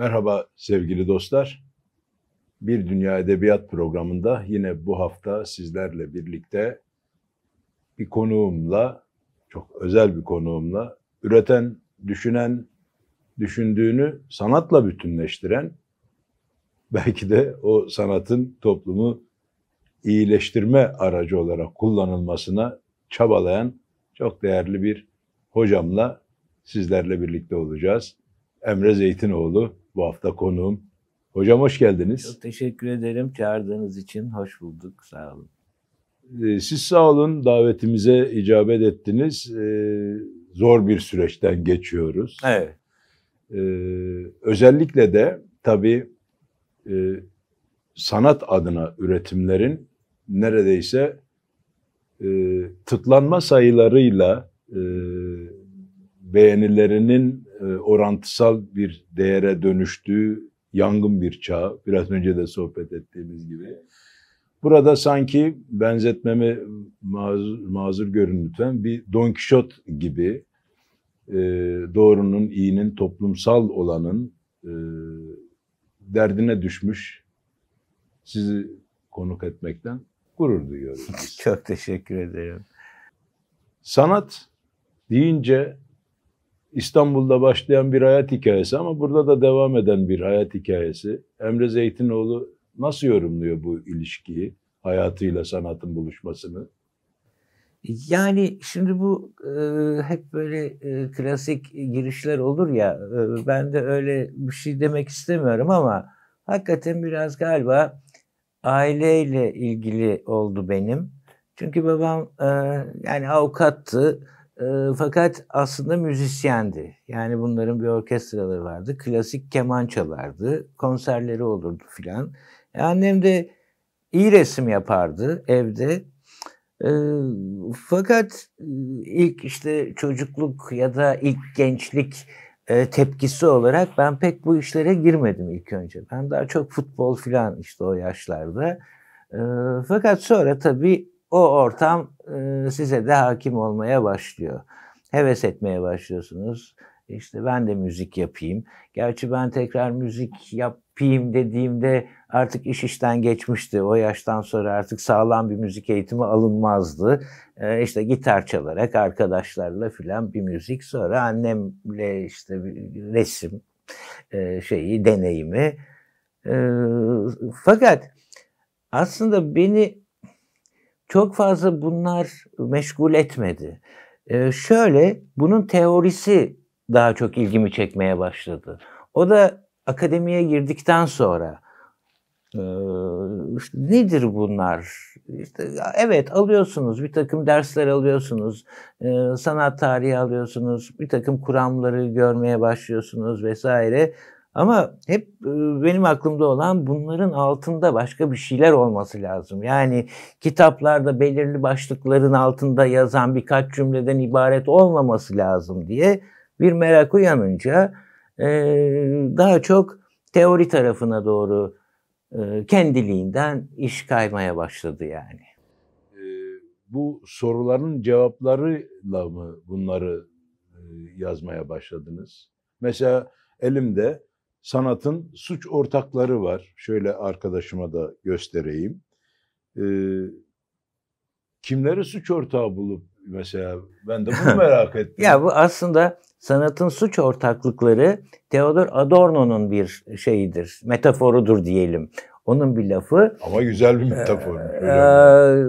Merhaba sevgili dostlar. Bir Dünya Edebiyat programında yine bu hafta sizlerle birlikte bir konuğumla, çok özel bir konuğumla, üreten, düşünen, düşündüğünü sanatla bütünleştiren, belki de o sanatın toplumu iyileştirme aracı olarak kullanılmasına çabalayan çok değerli bir hocamla sizlerle birlikte olacağız. Emre Zeytinoğlu bu hafta konuğum. Hocam hoş geldiniz. Çok teşekkür ederim çağırdığınız için. Hoş bulduk. Sağ olun. Siz sağ olun, davetimize icabet ettiniz. Zor bir süreçten geçiyoruz. Evet. Özellikle de tabii sanat adına üretimlerin neredeyse tıklanma sayılarıyla beğenilerinin orantısal bir değere dönüştüğü yangın bir çağ. Biraz önce de sohbet ettiğimiz gibi. Burada sanki benzetmemi mazur görün lütfen, bir Don Kişot gibi doğrunun, iyinin, toplumsal olanın derdine düşmüş sizi konuk etmekten gurur duyuyoruz biz. Çok teşekkür ederim. Sanat deyince İstanbul'da başlayan bir hayat hikayesi ama burada da devam eden bir hayat hikayesi. Emre Zeytinoğlu nasıl yorumluyor bu ilişkiyi, hayatıyla sanatın buluşmasını? Yani şimdi bu hep böyle klasik girişler olur ya, ben de öyle bir şey demek istemiyorum ama hakikaten biraz galiba aileyle ilgili oldu benim. Çünkü babam yani avukattı. Fakat aslında müzisyendi. Yani bunların bir orkestraları vardı. Klasik keman çalardı. Konserleri olurdu filan. Annem de iyi resim yapardı evde. Fakat ilk işte çocukluk ya da ilk gençlik tepkisi olarak ben pek bu işlere girmedim ilk önce. Ben daha çok futbol filan işte o yaşlarda. Fakat sonra tabii o ortam size de hakim olmaya başlıyor. Heves etmeye başlıyorsunuz. İşte ben de müzik yapayım. Gerçi ben tekrar müzik yapayım dediğimde artık iş işten geçmişti. O yaştan sonra artık sağlam bir müzik eğitimi alınmazdı. İşte gitar çalarak arkadaşlarla filan bir müzik. Sonra annemle işte bir resim deneyimi. Fakat aslında beni çok fazla bunlar meşgul etmedi. Şöyle, bunun teorisi daha çok ilgimi çekmeye başladı. O da akademiye girdikten sonra. İşte nedir bunlar? İşte, evet alıyorsunuz, bir takım dersler alıyorsunuz, sanat tarihi alıyorsunuz, bir takım kuramları görmeye başlıyorsunuz vesaire. Ama hep benim aklımda olan bunların altında başka bir şeyler olması lazım. Yani kitaplarda belirli başlıkların altında yazan birkaç cümleden ibaret olmaması lazım diye bir merak uyanınca daha çok teori tarafına doğru kendiliğinden iş kaymaya başladı yani. Bu soruların cevaplarıyla mı bunları yazmaya başladınız? Mesela elimde sanatın suç ortakları var. Şöyle arkadaşıma da göstereyim. Kimleri suç ortağı bulup mesela ben de bunu merak ettim. Ya bu aslında sanatın suç ortaklıkları Theodor Adorno'nun bir şeyidir, metaforudur diyelim. Onun bir lafı. Ama güzel bir metafor.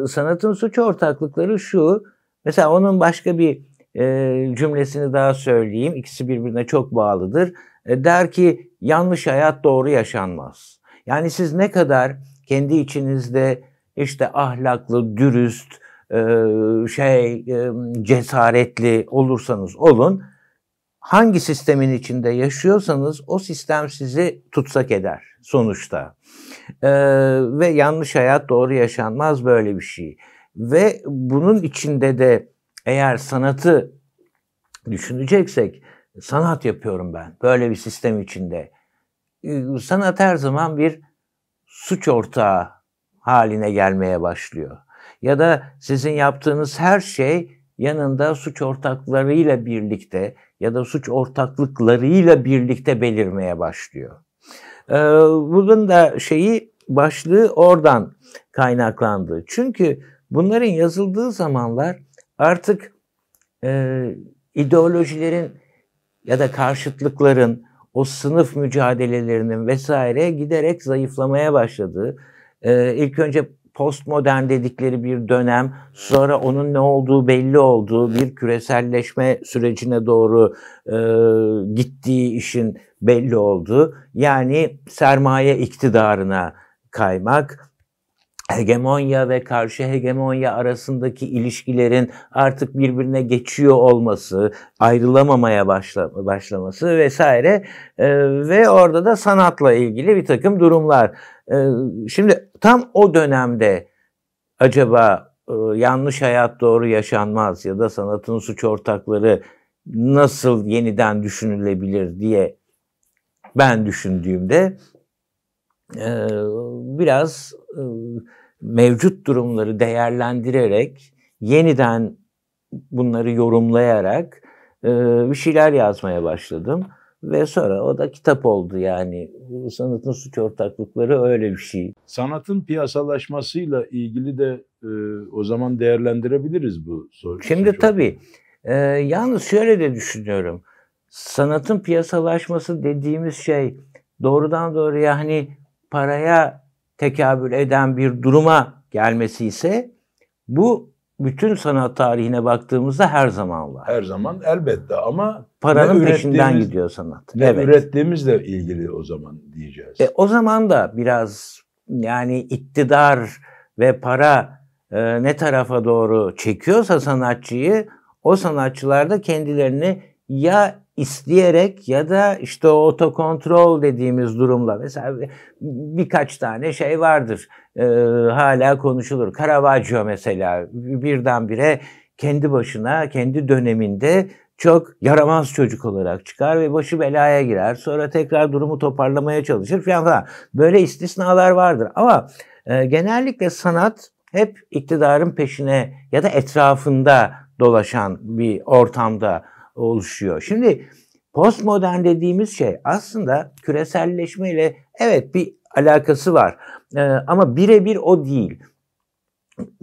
Sanatın suç ortaklıkları şu. Mesela onun başka bir cümlesini daha söyleyeyim. İkisi birbirine çok bağlıdır. Der ki yanlış hayat doğru yaşanmaz. Yani siz ne kadar kendi içinizde işte ahlaklı, dürüst, cesaretli olursanız olun, hangi sistemin içinde yaşıyorsanız o sistem sizi tutsak eder sonuçta. Ve yanlış hayat doğru yaşanmaz, böyle bir şey. Ve bunun içinde de eğer sanatı düşüneceksek, sanat yapıyorum ben böyle bir sistem içinde. Sanat her zaman bir suç ortağı haline gelmeye başlıyor. Ya da sizin yaptığınız her şey yanında suç ortaklarıyla birlikte ya da suç ortaklıklarıyla birlikte belirmeye başlıyor. Bunun da başlığı oradan kaynaklandı. Çünkü bunların yazıldığı zamanlar artık ideolojilerin ya da karşıtlıkların, o sınıf mücadelelerinin vesaire giderek zayıflamaya başladığı, ilk önce postmodern dedikleri bir dönem, sonra onun ne olduğu belli olduğu bir küreselleşme sürecine doğru gittiği işin belli olduğu, yani sermaye iktidarına kaymak, hegemonya ve karşı hegemonya arasındaki ilişkilerin artık birbirine geçiyor olması, ayrılamamaya başlaması vesaire ve orada da sanatla ilgili bir takım durumlar. Şimdi tam o dönemde acaba yanlış hayat doğru yaşanmaz ya da sanatın suç ortakları nasıl yeniden düşünülebilir diye ben düşündüğümde biraz mevcut durumları değerlendirerek, yeniden bunları yorumlayarak bir şeyler yazmaya başladım. Ve sonra o da kitap oldu yani. Sanatın suç ortaklıkları öyle bir şey. Sanatın piyasalaşmasıyla ilgili de o zaman değerlendirebiliriz bu soruyu. Şimdi tabii, yalnız şöyle de düşünüyorum. Sanatın piyasalaşması dediğimiz şey doğrudan doğruya hani paraya tekabül eden bir duruma gelmesi ise bu bütün sanat tarihine baktığımızda her zaman var. Her zaman elbette ama paranın peşinden gidiyor sanat. Ne ürettiğimizle ilgili o zaman diyeceğiz. O zaman da biraz yani iktidar ve para ne tarafa doğru çekiyorsa sanatçıyı, o sanatçılar da kendilerini ya isteyerek ya da işte o otokontrol dediğimiz durumla, mesela birkaç tane şey vardır, hala konuşulur. Caravaggio mesela birdenbire kendi başına, kendi döneminde çok yaramaz çocuk olarak çıkar ve başı belaya girer. Sonra tekrar durumu toparlamaya çalışır falan. Böyle istisnalar vardır. Ama genellikle sanat hep iktidarın peşine ya da etrafında dolaşan bir ortamda oluşuyor. Şimdi postmodern dediğimiz şey aslında küreselleşmeyle evet bir alakası var. Ama birebir o değil.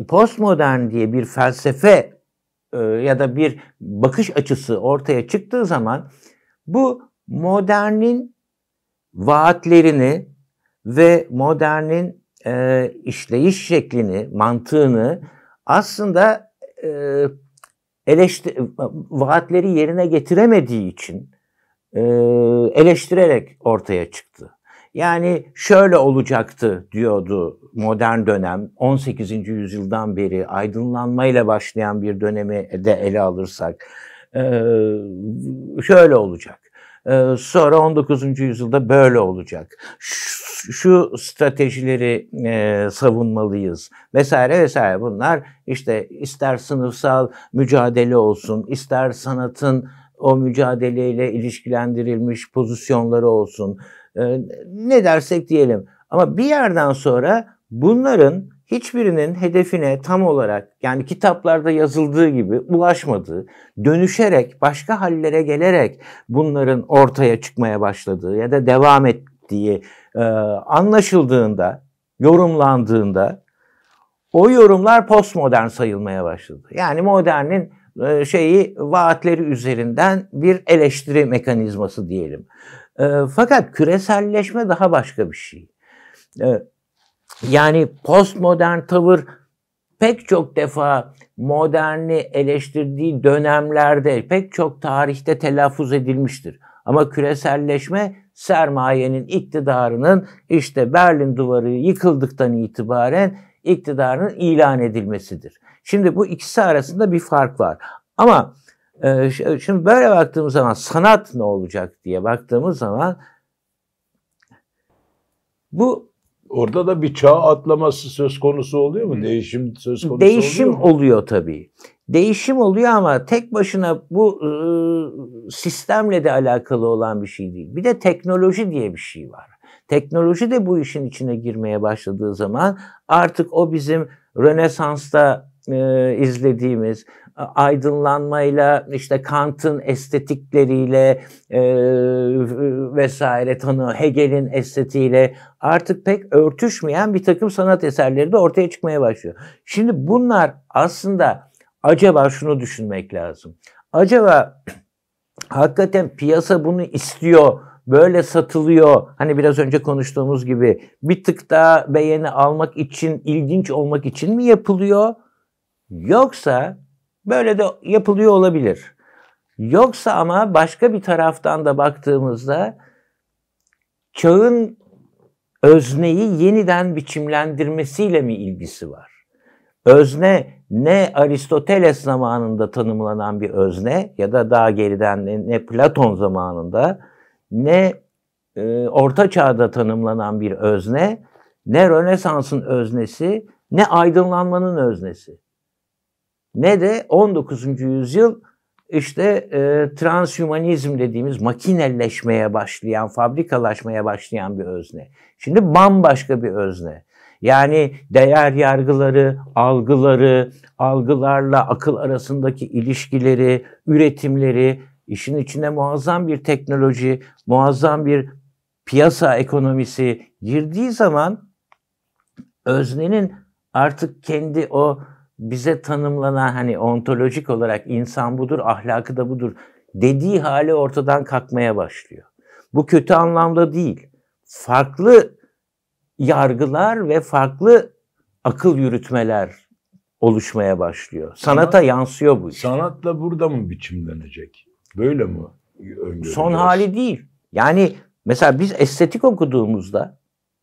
Postmodern diye bir felsefe ya da bir bakış açısı ortaya çıktığı zaman bu modernin vaatlerini ve modernin işleyiş şeklini, mantığını aslında vaatleri yerine getiremediği için eleştirerek ortaya çıktı. Yani şöyle olacaktı diyordu modern dönem, 18. yüzyıldan beri aydınlanmayla başlayan bir dönemi de ele alırsak şöyle olacak. Sonra 19. yüzyılda böyle olacak. Şu stratejileri savunmalıyız vesaire vesaire. Bunlar işte ister sınıfsal mücadele olsun, ister sanatın o mücadeleyle ilişkilendirilmiş pozisyonları olsun. Ne dersek diyelim. Ama bir yerden sonra bunların hiçbirinin hedefine tam olarak, yani kitaplarda yazıldığı gibi ulaşmadığı, dönüşerek, başka hallere gelerek bunların ortaya çıkmaya başladığı ya da devam ettiği anlaşıldığında, yorumlandığında o yorumlar postmodern sayılmaya başladı. Yani modernin vaatleri üzerinden bir eleştiri mekanizması diyelim. Fakat küreselleşme daha başka bir şey. Yani postmodern tavır pek çok defa moderni eleştirdiği dönemlerde pek çok tarihte telaffuz edilmiştir. Ama küreselleşme sermayenin iktidarının işte Berlin Duvarı yıkıldıktan itibaren iktidarının ilan edilmesidir. Şimdi bu ikisi arasında bir fark var. Ama şimdi böyle baktığımız zaman sanat ne olacak diye baktığımız zaman bu orada da bir çağ atlaması söz konusu oluyor mu? Değişim söz konusu değişim oluyor mu? Oluyor tabii. Değişim oluyor ama tek başına bu sistemle de alakalı olan bir şey değil. Bir de teknoloji diye bir şey var. Teknoloji de bu işin içine girmeye başladığı zaman artık o bizim Rönesans'ta izlediğimiz, aydınlanmayla, işte Kant'ın estetikleriyle vesaire, Hegel'in estetiğiyle artık pek örtüşmeyen bir takım sanat eserleri de ortaya çıkmaya başlıyor. Şimdi bunlar aslında, acaba şunu düşünmek lazım. Acaba hakikaten piyasa bunu istiyor, böyle satılıyor. Hani biraz önce konuştuğumuz gibi bir tık daha beğeni almak için, ilginç olmak için mi yapılıyor? Yoksa böyle de yapılıyor olabilir. Yoksa ama başka bir taraftan da baktığımızda çağın özneyi yeniden biçimlendirmesiyle mi ilgisi var? Özne ne Aristoteles zamanında tanımlanan bir özne ya da daha geriden ne Platon zamanında, ne Orta Çağ'da tanımlanan bir özne, ne Rönesans'ın öznesi, ne aydınlanmanın öznesi, ne de 19. yüzyıl işte transhümanizm dediğimiz makinelleşmeye başlayan, fabrikalaşmaya başlayan bir özne. Şimdi bambaşka bir özne. Yani değer yargıları, algıları, algılarla akıl arasındaki ilişkileri, üretimleri, işin içine muazzam bir teknoloji, muazzam bir piyasa ekonomisi girdiği zaman öznenin artık kendi o bize tanımlanan, hani ontolojik olarak insan budur, ahlakı da budur dediği hali ortadan kalkmaya başlıyor. Bu kötü anlamda değil. Farklı yargılar ve farklı akıl yürütmeler oluşmaya başlıyor. Sanata yansıyor bu iş. Sanat da burada mı biçimlenecek? Böyle mi öngöreceğiz? Son hali değil. Yani mesela biz estetik okuduğumuzda,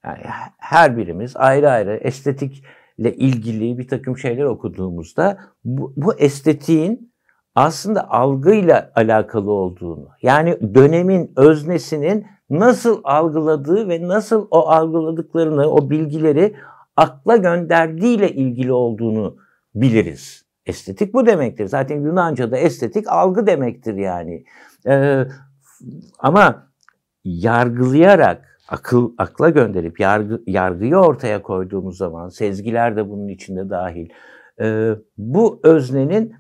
yani her birimiz ayrı ayrı estetikle ilgili bir takım şeyler okuduğumuzda bu estetiğin aslında algıyla alakalı olduğunu, yani dönemin öznesinin nasıl algıladığı ve nasıl o algıladıklarını, o bilgileri akla gönderdiğiyle ilgili olduğunu biliriz. Estetik bu demektir. Zaten Yunanca'da estetik algı demektir yani. Ama yargılayarak, akla gönderip yargıyı ortaya koyduğumuz zaman, sezgiler de bunun içinde dahil, bu öznenin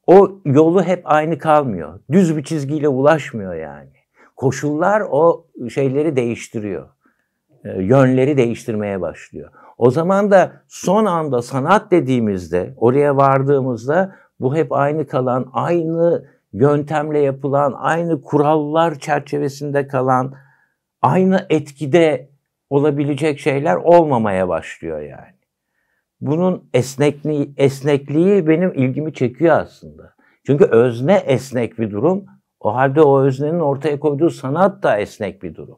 o yolu hep aynı kalmıyor. Düz bir çizgiyle ulaşmıyor yani. Koşullar o şeyleri değiştiriyor. Yönleri değiştirmeye başlıyor. O zaman da son anda sanat dediğimizde, oraya vardığımızda bu hep aynı kalan, aynı yöntemle yapılan, aynı kurallar çerçevesinde kalan, aynı etkide olabilecek şeyler olmamaya başlıyor yani. Bunun esnekliği benim ilgimi çekiyor aslında. Çünkü özne esnek bir durum. O halde o öznenin ortaya koyduğu sanat da esnek bir durum.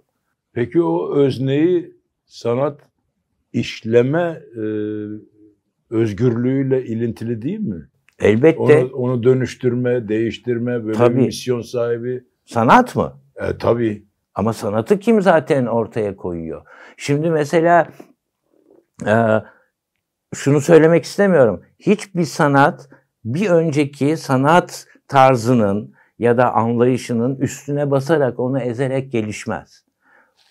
Peki o özneyi sanat işleme özgürlüğüyle ilintili değil mi? Elbette. Onu dönüştürme, değiştirme, böyle tabii. Bir misyon sahibi. Sanat mı? Tabii. Ama sanatı kim zaten ortaya koyuyor? Şimdi mesela şunu söylemek istemiyorum. Hiçbir sanat bir önceki sanat tarzının ya da anlayışının üstüne basarak, onu ezerek gelişmez.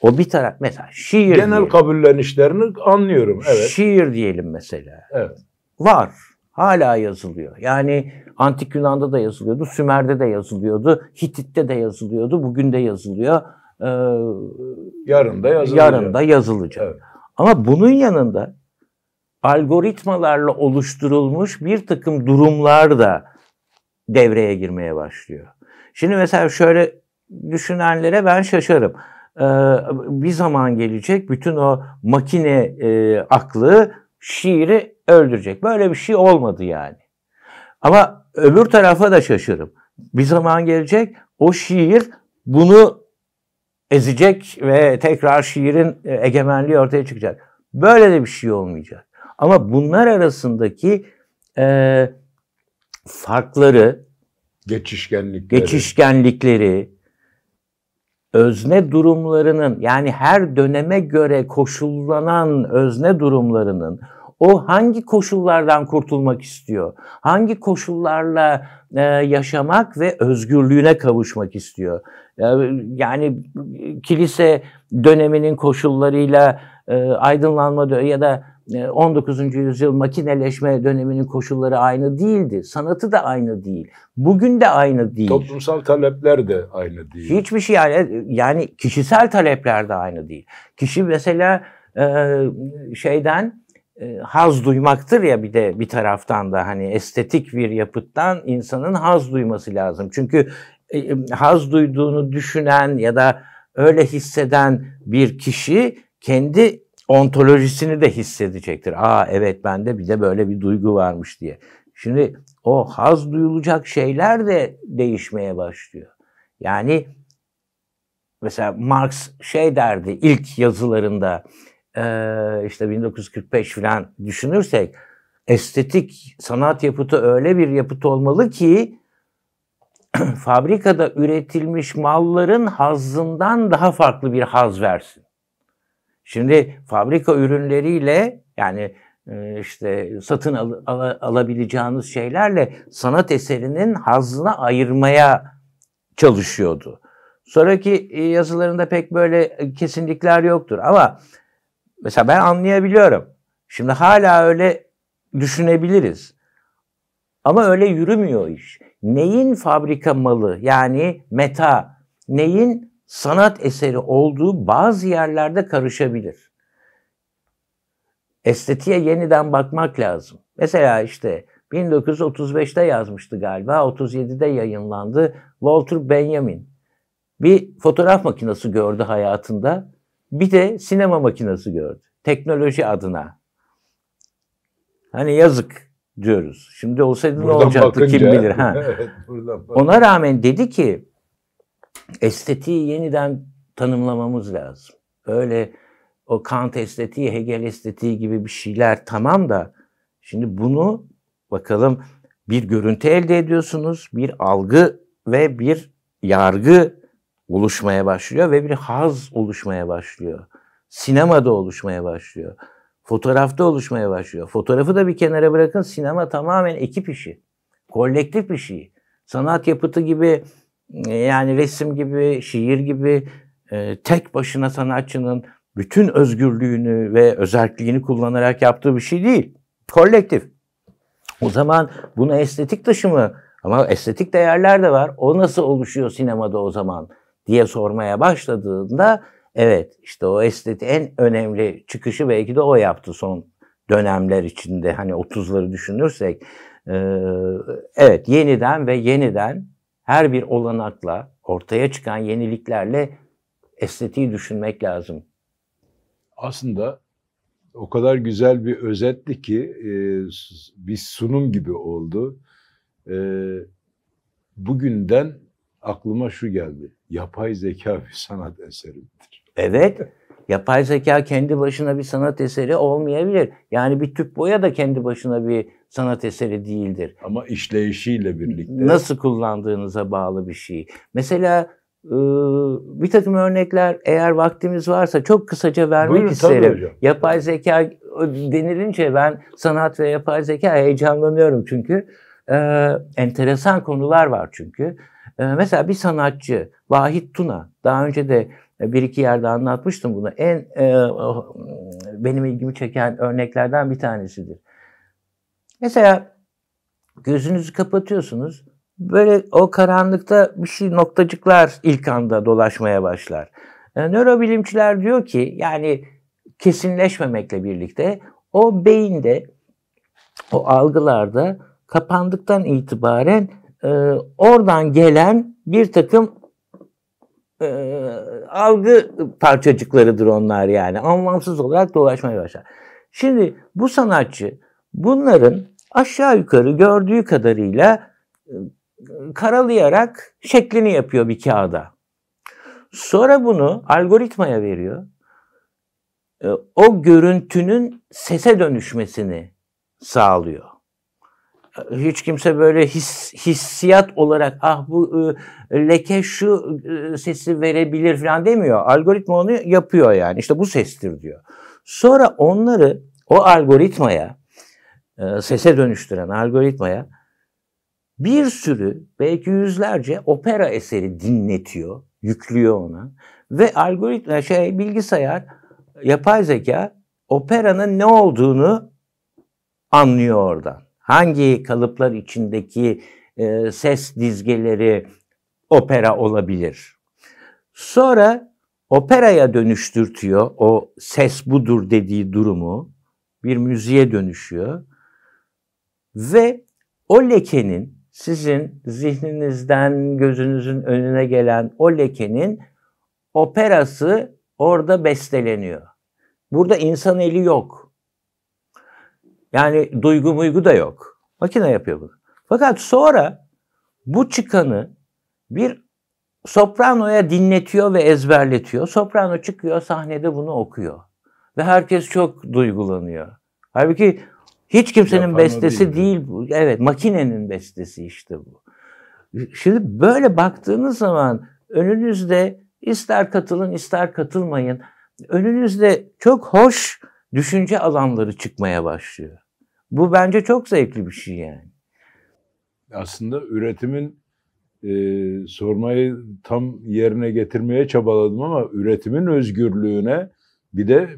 O bir taraf, mesela şiir genel diyelim. kabullenişlerini anlıyorum. Evet. Şiir diyelim mesela. Evet. Var. Hala yazılıyor. Yani Antik Yunan'da da yazılıyordu, Sümer'de de yazılıyordu, Hitit'te de yazılıyordu, bugün de yazılıyor. Yarın da yazılacak. Yarın da yazılacak. Evet. Ama bunun yanında algoritmalarla oluşturulmuş bir takım durumlar da devreye girmeye başlıyor. Şimdi mesela şöyle düşünenlere ben şaşarım. Bir zaman gelecek, bütün o makine aklı şiiri öldürecek. Böyle bir şey olmadı yani. Ama öbür tarafa da şaşırırım. Bir zaman gelecek, o şiir bunu ezecek ve tekrar şiirin egemenliği ortaya çıkacak. Böyle de bir şey olmayacak. Ama bunlar arasındaki farkları, geçişkenlikleri, özne durumlarının, yani her döneme göre koşullanan özne durumlarının O hangi koşullardan kurtulmak istiyor? Hangi koşullarla yaşamak ve özgürlüğüne kavuşmak istiyor? Yani kilise döneminin koşullarıyla aydınlanma ya da 19. yüzyıl makineleşme döneminin koşulları aynı değildi. Sanatı da aynı değil. Bugün de aynı değil. Toplumsal talepler de aynı değil. Hiçbir şey yani kişisel talepler de aynı değil. Kişi mesela haz duymaktır ya, bir de bir taraftan da hani estetik bir yapıttan insanın haz duyması lazım. Çünkü haz duyduğunu düşünen ya da öyle hisseden bir kişi kendi ontolojisini de hissedecektir. Evet, bende bir de böyle bir duygu varmış diye. Şimdi o haz duyulacak şeyler de değişmeye başlıyor. Yani mesela Marx derdi ilk yazılarında, işte 1945 falan düşünürsek, estetik sanat yapıtı öyle bir yapıt olmalı ki fabrikada üretilmiş malların hazzından daha farklı bir haz versin. Şimdi fabrika ürünleriyle, yani işte satın alabileceğiniz şeylerle sanat eserinin hazzını ayırmaya çalışıyordu. Sonraki yazılarında pek böyle kesinlikler yoktur ama mesela ben anlayabiliyorum. Şimdi hala öyle düşünebiliriz. Ama öyle yürümüyor iş. Neyin fabrika malı, yani meta, neyin sanat eseri olduğu bazı yerlerde karışabilir. Estetiğe yeniden bakmak lazım. Mesela işte 1935'te yazmıştı galiba, 37'de yayınlandı. Walter Benjamin bir fotoğraf makinesi gördü hayatında, bir de sinema makinesi gördü. Teknoloji adına. Hani yazık diyoruz. Şimdi olsaydı buradan ne olacaktı bakınca, kim bilir. Evet, ona rağmen dedi ki estetiği yeniden tanımlamamız lazım. Öyle o Kant estetiği, Hegel estetiği gibi bir şeyler tamam da şimdi bunu bakalım, bir görüntü elde ediyorsunuz, bir algı ve bir yargı oluşmaya başlıyor ve bir haz oluşmaya başlıyor. Sinemada oluşmaya başlıyor. Fotoğrafta oluşmaya başlıyor. Fotoğrafı da bir kenara bırakın, sinema tamamen ekip işi. Kolektif bir şey. Sanat yapıtı gibi, yani resim gibi, şiir gibi tek başına sanatçının bütün özgürlüğünü ve özerkliğini kullanarak yaptığı bir şey değil. Kolektif. O zaman bunu estetik dışı mı? Ama estetik değerler de var. O nasıl oluşuyor sinemada o zaman diye sormaya başladığında, evet, işte o estetik en önemli çıkışı belki de o yaptı son dönemler içinde. Hani 30'ları düşünürsek, evet, yeniden ve yeniden her bir olanakla, ortaya çıkan yeniliklerle estetiği düşünmek lazım. Aslında o kadar güzel bir özetti ki bir sunum gibi oldu. Bugünden aklıma şu geldi. Yapay zeka bir sanat eseridir. Evet. Yapay zeka kendi başına bir sanat eseri olmayabilir. Yani bir tüp boya da kendi başına bir sanat eseri değildir. Ama işleyişiyle birlikte. Nasıl kullandığınıza bağlı bir şey. Mesela bir takım örnekler, eğer vaktimiz varsa çok kısaca vermek Buyurun, isterim. Yapay zeka denilince ben sanat ve yapay zeka heyecanlanıyorum çünkü. Enteresan konular var çünkü. Mesela bir sanatçı, Vahit Tuna, daha önce de bir iki yerde anlatmıştım bunu. Benim ilgimi çeken örneklerden bir tanesidir. Mesela gözünüzü kapatıyorsunuz. Böyle o karanlıkta bir şey, noktacıklar ilk anda dolaşmaya başlar. Nörobilimciler diyor ki, yani kesinleşmemekle birlikte o beyinde, o algılarda kapandıktan itibaren oradan gelen bir takım algı parçacıklarıdır onlar, yani anlamsız olarak dolaşmaya başlar. Şimdi bu sanatçı bunların aşağı yukarı gördüğü kadarıyla karalayarak şeklini yapıyor bir kağıda. Sonra bunu algoritmaya veriyor. O görüntünün sese dönüşmesini sağlıyor. Hiç kimse böyle hissiyat olarak bu leke şu sesi verebilir falan demiyor. Algoritma onu yapıyor yani. İşte bu sestir diyor. Sonra onları o algoritmaya, sese dönüştüren algoritmaya bir sürü, belki yüzlerce opera eseri dinletiyor, yüklüyor ona ve algoritma bilgisayar, yapay zeka operanın ne olduğunu anlıyor oradan. Hangi kalıplar içindeki ses dizgeleri opera olabilir. Sonra operaya dönüştürtüyor o ses budur dediği durumu, bir müziğe dönüşüyor ve o lekenin, sizin zihninizden gözünüzün önüne gelen o lekenin operası orada besteleniyor. Burada insan eli yok. Yani duygu muygu da yok. Makine yapıyor bunu. Fakat sonra bu çıkanı bir sopranoya dinletiyor ve ezberletiyor. Soprano çıkıyor, sahnede bunu okuyor. Ve herkes çok duygulanıyor. Halbuki hiç kimsenin bestesi değil bu. Evet, makinenin bestesi işte bu. Şimdi böyle baktığınız zaman önünüzde ister katılın ister katılmayın, önünüzde çok hoş düşünce alanları çıkmaya başlıyor. Bu bence çok zevkli bir şey yani. Aslında üretimin sormayı tam yerine getirmeye çabaladım ama üretimin özgürlüğüne bir de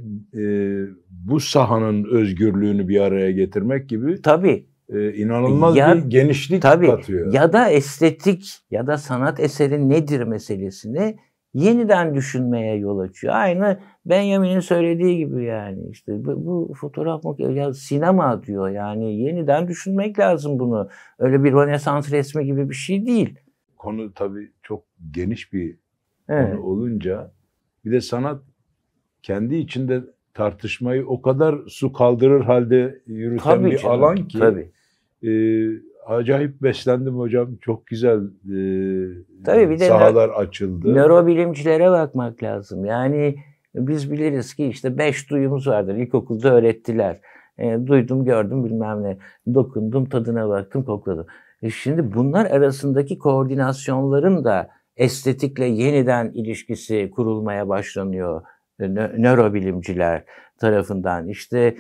bu sahanın özgürlüğünü bir araya getirmek gibi tabii inanılmaz bir genişlik katıyor. Ya da estetik ya da sanat eseri nedir meselesini yeniden düşünmeye yol açıyor. Aynı Benjamin'in söylediği gibi yani işte bu fotoğraf ya sinema diyor yani yeniden düşünmek lazım bunu. Öyle bir Rönesans resmi gibi bir şey değil. Konu tabii çok geniş bir konu olunca bir de sanat kendi içinde tartışmayı o kadar su kaldırır halde yürüten bir alan ki acayip beslendim hocam. Çok güzel bir sahalar açıldı. Nörobilimcilere bakmak lazım. Yani biz biliriz ki işte 5 duyumuz vardır. İlkokulda öğrettiler. Duydum, gördüm bilmem ne. Dokundum, tadına baktım, kokladım. Şimdi bunlar arasındaki koordinasyonların da estetikle yeniden ilişkisi kurulmaya başlanıyor nörobilimciler tarafından. İşte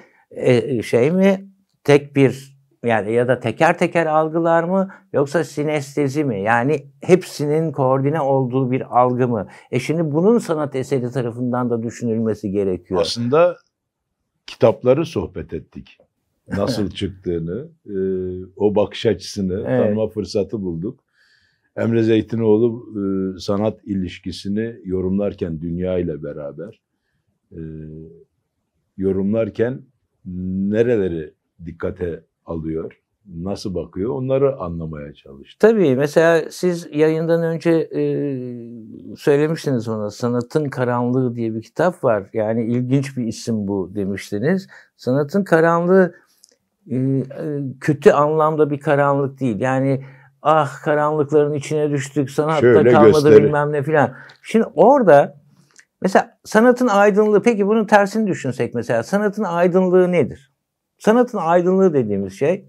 tek bir yani ya da teker teker algılar mı yoksa sinestezi mi? Yani hepsinin koordine olduğu bir algı mı? Şimdi bunun sanat eseri tarafından da düşünülmesi gerekiyor. Aslında kitapları sohbet ettik. Nasıl çıktığını, o bakış açısını tanıma fırsatı bulduk. Emre Zeytinoğlu sanat ilişkisini yorumlarken dünya ile beraber yorumlarken nereleri dikkate alıyor, nasıl bakıyor onları anlamaya çalıştı. Tabii mesela siz yayından önce söylemiştiniz ona Sanatın Karanlığı diye bir kitap var. Yani ilginç bir isim bu demiştiniz. Sanatın karanlığı kötü anlamda bir karanlık değil. Yani karanlıkların içine düştük, sanatta kalmadı bilmem ne filan. Şimdi orada mesela sanatın aydınlığı, peki bunun tersini düşünsek mesela sanatın aydınlığı nedir? Sanatın aydınlığı dediğimiz şey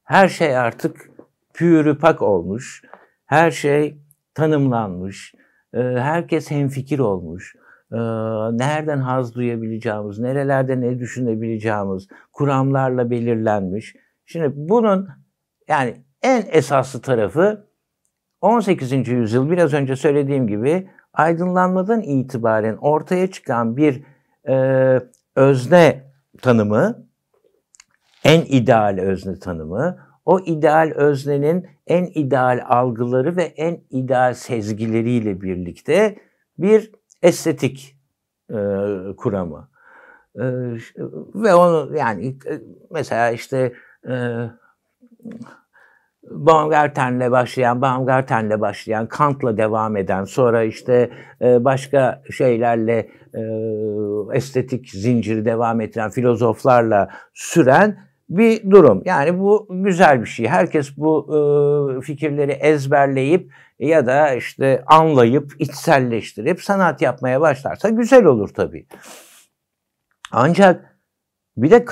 her şey artık pürü pak olmuş, her şey tanımlanmış, herkes hemfikir olmuş. Nereden haz duyabileceğimiz, nerelerde ne düşünebileceğimiz kuramlarla belirlenmiş. Şimdi bunun yani en esaslı tarafı 18. yüzyıl biraz önce söylediğim gibi aydınlanmadan itibaren ortaya çıkan bir özne tanımı, en ideal özne tanımı, o ideal öznenin en ideal algıları ve en ideal sezgileriyle birlikte bir estetik kuramı. Ve onu yani mesela işte Baumgarten'le başlayan, Kant'la devam eden, sonra işte başka şeylerle estetik zinciri devam ettiren filozoflarla süren bir durum. Yani bu güzel bir şey. Herkes bu fikirleri ezberleyip ya da işte anlayıp, içselleştirip sanat yapmaya başlarsa güzel olur tabii. Ancak bir de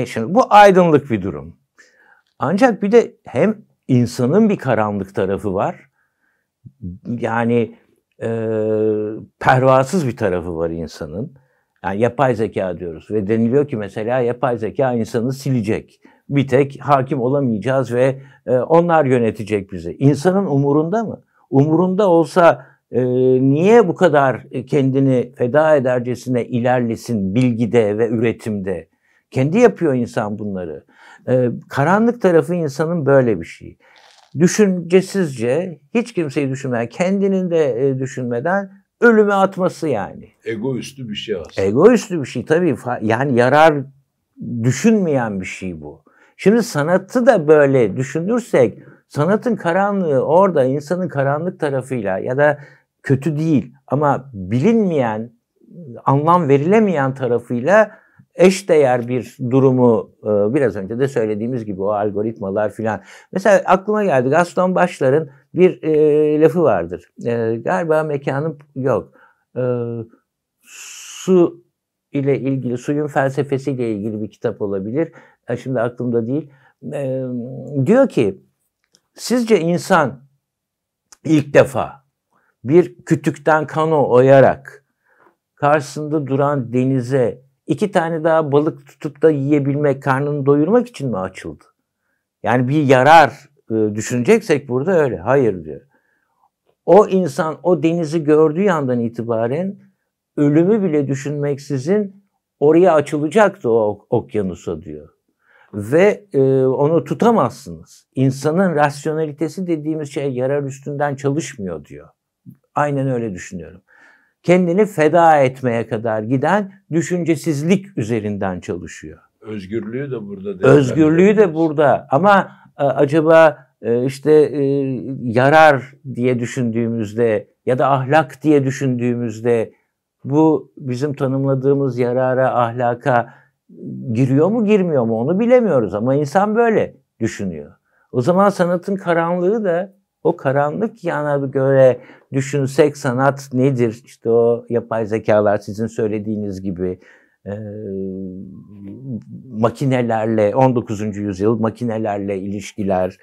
şimdi bu aydınlık bir durum. Ancak bir de hem insanın bir karanlık tarafı var. Yani pervasız bir tarafı var insanın. Yani yapay zeka diyoruz ve deniliyor ki mesela yapay zeka insanı silecek. Bir tek hakim olamayacağız ve onlar yönetecek bizi. İnsanın umurunda mı? Umurunda olsa niye bu kadar kendini feda edercesine ilerlesin bilgide ve üretimde? Kendi yapıyor insan bunları. Karanlık tarafı insanın böyle bir şey. Düşüncesizce, hiç kimseyi düşünmeden, kendini de düşünmeden ölüme atması yani. Egoüstü bir şey aslında. Egoüstü bir şey tabii. Yani yarar düşünmeyen bir şey bu. Şimdi sanatı da böyle düşünürsek, sanatın karanlığı orada insanın karanlık tarafıyla ya da kötü değil ama bilinmeyen, anlam verilemeyen tarafıyla eşdeğer bir durumu biraz önce de söylediğimiz gibi o algoritmalar filan. Mesela aklıma geldi, Gaston Bachelard'ın bir lafı vardır. Galiba mekanım yok. Su ile ilgili, suyun felsefesiyle ilgili bir kitap olabilir. Şimdi aklımda değil. Diyor ki, sizce insan ilk defa bir kütükten kano oyarak karşısında duran denize 2 tane daha balık tutup da yiyebilmek, karnını doyurmak için mi açıldı? Yani bir yarar düşüneceksek burada öyle. Hayır diyor. O insan o denizi gördüğü andan itibaren ölümü bile düşünmeksizin oraya açılacaktı o okyanusa diyor. Ve onu tutamazsınız. İnsanın rasyonalitesi dediğimiz şey yarar üstünden çalışmıyor diyor. Aynen öyle düşünüyorum. Kendini feda etmeye kadar giden düşüncesizlik üzerinden çalışıyor. Özgürlüğü de burada. Özgürlüğü de burada ama acaba işte yarar diye düşündüğümüzde ya da ahlak diye düşündüğümüzde bu bizim tanımladığımız yarara, ahlaka giriyor mu girmiyor mu onu bilemiyoruz ama insan böyle düşünüyor. O zaman sanatın karanlığı da o karanlık yana göre düşünsek sanat nedir? İşte o yapay zekalar sizin söylediğiniz gibi makinelerle 19. yüzyıl makinelerle ilişkiler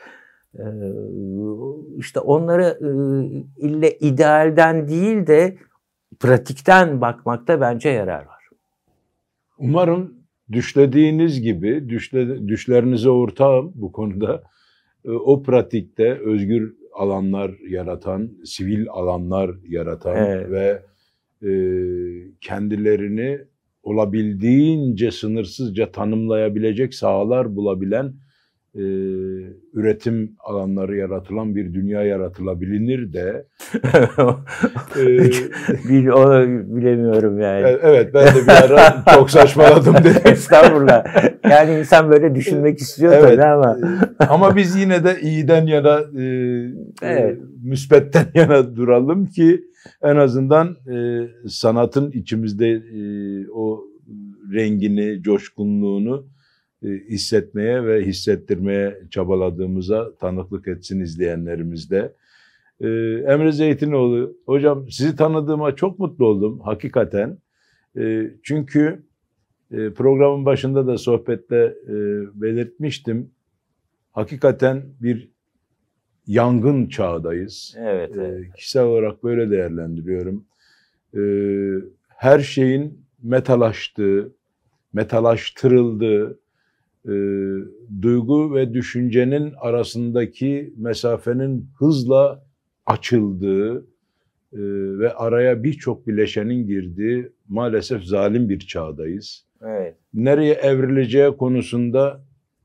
işte onları idealden değil de pratikten bakmakta bence yarar var. Umarım düşlediğiniz gibi düşlerinize ortağım bu konuda. O pratikte özgür alanlar yaratan, sivil alanlar yaratan evet. Ve kendilerini olabildiğince sınırsızca tanımlayabilecek sahalar bulabilen üretim alanları yaratılan bir dünya yaratılabilir de. Bilemiyorum yani. Evet, ben de bir ara çok saçmaladım dedim. Estağfurullah. Yani insan böyle düşünmek istiyor evet, tabii ama. Ama biz yine de iyiden yana, evet. müsbetten yana duralım ki en azından sanatın içimizde o rengini, coşkunluğunu hissetmeye ve hissettirmeye çabaladığımıza tanıklık etsin izleyenlerimiz de. Emre Zeytinoğlu, hocam sizi tanıdığıma çok mutlu oldum hakikaten. Çünkü programın başında da sohbette belirtmiştim. Hakikaten bir yangın çağdayız. Evet, evet. Kişisel olarak böyle değerlendiriyorum. Her şeyin metalaştığı, metalaştırıldığı, duygu ve düşüncenin arasındaki mesafenin hızla açıldığı ve araya birçok bileşenin girdiği maalesef zalim bir çağdayız. Evet. Nereye evrileceği konusunda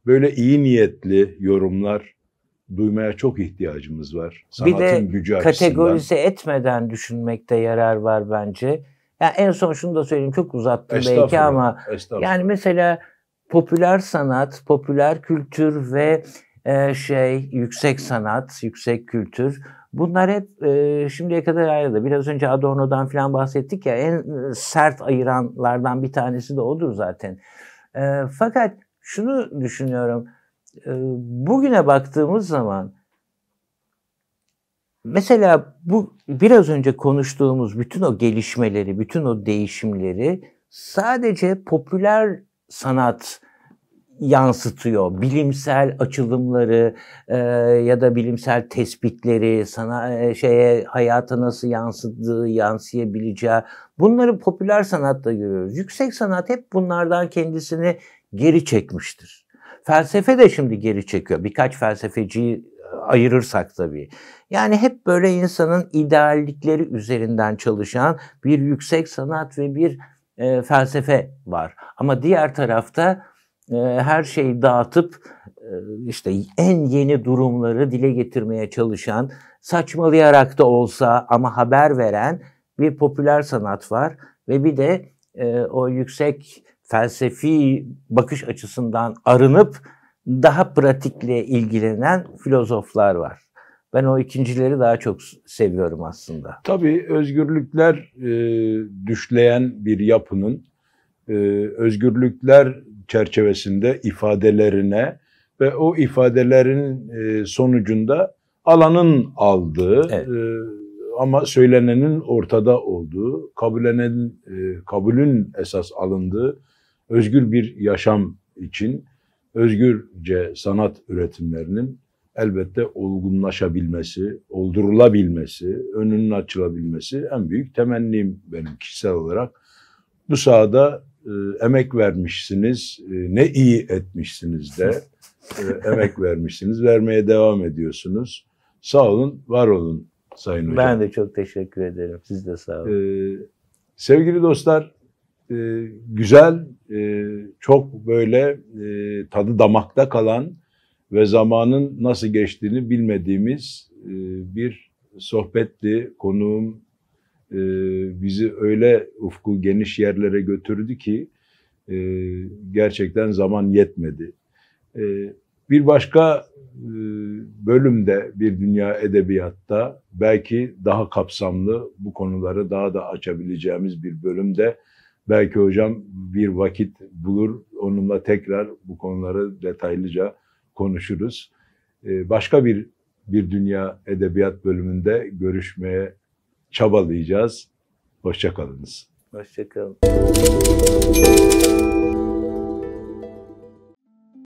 böyle iyi niyetli yorumlar duymaya çok ihtiyacımız var. Sanatın bir de gücü kategorize etmeden düşünmekte yarar var bence. Yani en son şunu da söyleyeyim, çok uzattım belki ama yani mesela popüler sanat, popüler kültür ve yüksek sanat, yüksek kültür, bunlar hep şimdiye kadar ayrıldı. Biraz önce Adorno'dan falan bahsettik ya, en sert ayıranlardan bir tanesi de odur zaten. Fakat şunu düşünüyorum, bugüne baktığımız zaman mesela bu biraz önce konuştuğumuz bütün o gelişmeleri, bütün o değişimleri sadece popüler sanat yansıtıyor. Bilimsel açılımları ya da bilimsel tespitleri, hayata nasıl yansıdığı, yansıyabileceği, bunları popüler sanatta görüyoruz. Yüksek sanat hep bunlardan kendisini geri çekmiştir. Felsefe de şimdi geri çekiyor. Birkaç felsefeciyi ayırırsak tabii. Yani hep böyle insanın ideallikleri üzerinden çalışan bir yüksek sanat ve bir felsefe var. Ama diğer tarafta her şeyi dağıtıp işte en yeni durumları dile getirmeye çalışan, saçmalayarak da olsa ama haber veren bir popüler sanat var. Ve bir de o yüksek felsefi bakış açısından arınıp daha pratikle ilgilenen filozoflar var. Ben o ikincileri daha çok seviyorum aslında. Tabii özgürlükler düşleyen bir yapının özgürlükler çerçevesinde ifadelerine ve o ifadelerin sonucunda alanın aldığı, evet, ama söylenenin ortada olduğu, kabulün esas alındığı özgür bir yaşam için özgürce sanat üretimlerinin elbette olgunlaşabilmesi, oldurulabilmesi, önünün açılabilmesi en büyük temennim benim kişisel olarak. Bu sahada emek vermişsiniz, ne iyi etmişsiniz de emek vermişsiniz, vermeye devam ediyorsunuz. Sağ olun, var olun Sayın Hocam. Ben de çok teşekkür ederim. Siz de sağ olun. Sevgili dostlar, güzel, çok böyle tadı damakta kalan ve zamanın nasıl geçtiğini bilmediğimiz bir sohbetti. Konuğum bizi öyle ufku geniş yerlere götürdü ki gerçekten zaman yetmedi. Bir başka bölümde Bir Dünya Edebiyatta belki daha kapsamlı bu konuları daha da açabileceğimiz bir bölümde belki hocam bir vakit bulur, onunla tekrar bu konuları detaylıca konuşuruz. Başka bir Dünya Edebiyat bölümünde görüşmeye çabalayacağız. Hoşça kalınız. Hoşça kalın.